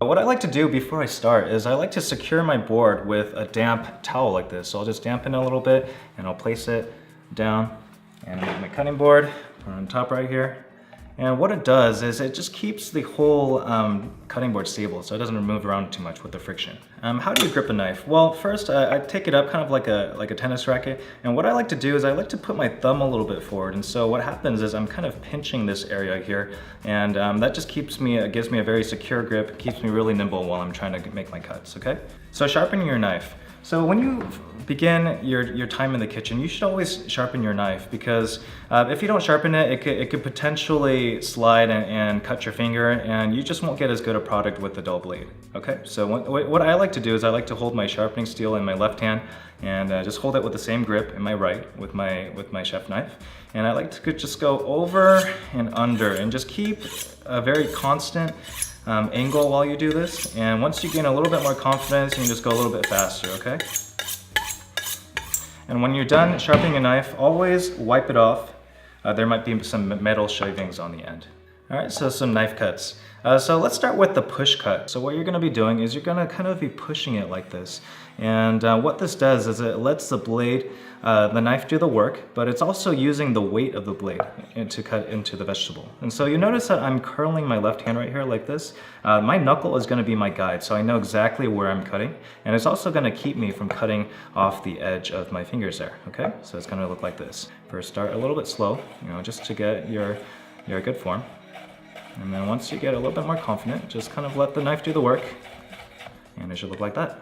What I like to do before I start is I like to secure my board with a damp towel like this. So I'll just dampen it a little bit and I'll place it down and I get my cutting board, put it on top right here. And what it does is it just keeps the whole cutting board stable so it doesn't move around too much with the friction. How do you grip a knife? Well, first I take it up kind of like a tennis racket, and what I like to do is I like to put my thumb a little bit forward, and so what happens is I'm kind of pinching this area here, and that just gives me a very secure grip, keeps me really nimble while I'm trying to make my cuts, okay? So sharpening your knife. So when you begin your time in the kitchen, you should always sharpen your knife, because if you don't sharpen it, it could potentially slide and cut your finger, and you just won't get as good a product with the dull blade. Okay, so what I like to do is I like to hold my sharpening steel in my left hand and just hold it with the same grip in my right with my chef knife. And I like to just go over and under and just keep a very constant angle while you do this. And once you gain a little bit more confidence, you can just go a little bit faster, okay? And when you're done sharpening a knife, always wipe it off. There might be some metal shavings on the end. All right, so some knife cuts. So let's start with the push cut. So what you're gonna be doing is you're gonna kind of be pushing it like this. And what this does is it lets the blade, the knife do the work, but it's also using the weight of the blade to cut into the vegetable. And so you notice that I'm curling my left hand right here like this. My knuckle is gonna be my guide, so I know exactly where I'm cutting. And it's also gonna keep me from cutting off the edge of my fingers there, okay? So it's gonna look like this. First start a little bit slow, just to get your good form. And then once you get a little bit more confident, just kind of let the knife do the work, and it should look like that.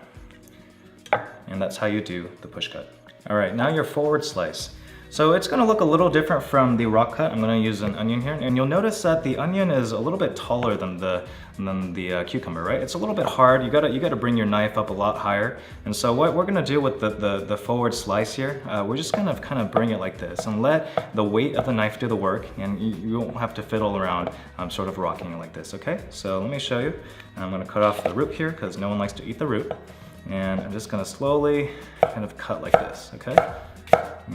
And that's how you do the push cut. All right, now your forward slice. So it's gonna look a little different from the rock cut. I'm gonna use an onion here, and you'll notice that the onion is a little bit taller than the cucumber, right? It's a little bit hard. You gotta bring your knife up a lot higher. And so what we're gonna do with the forward slice here, we're just gonna kind of bring it like this and let the weight of the knife do the work, and you won't have to fiddle around sort of rocking it like this, okay? So let me show you. I'm gonna cut off the root here because no one likes to eat the root. And I'm just gonna slowly kind of cut like this, okay?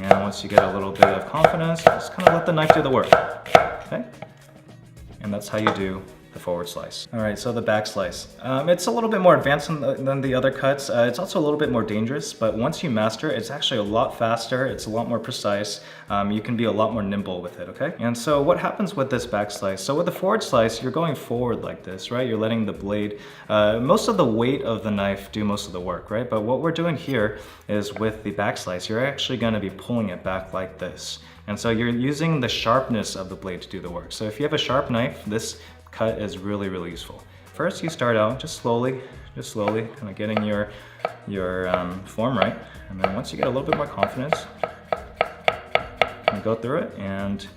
And once you get a little bit of confidence, just kind of let the knife do the work, okay? And that's how you do the forward slice. All right, so the back slice. It's a little bit more advanced than the other cuts. It's also a little bit more dangerous, but once you master it, it's actually a lot faster. It's a lot more precise. You can be a lot more nimble with it, okay? And so what happens with this back slice? So with the forward slice, you're going forward like this, right? You're letting the blade, most of the weight of the knife do most of the work, right? But what we're doing here is with the back slice, you're actually gonna be pulling it back like this. And so you're using the sharpness of the blade to do the work. So if you have a sharp knife, this cut is really, really useful. First, you start out just slowly, kind of getting your form right. And then once you get a little bit more confidence, you go through it and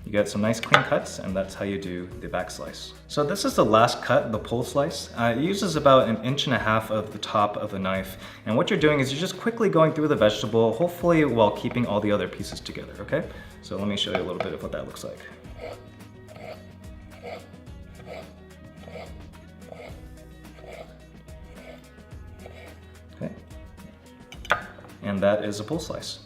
you get some nice clean cuts, and that's how you do the back slice. So this is the last cut, the pull slice. It uses about 1.5 inches of the top of the knife. And what you're doing is you're just quickly going through the vegetable, hopefully while keeping all the other pieces together, okay? So let me show you a little bit of what that looks like. Okay. And that is a pull slice.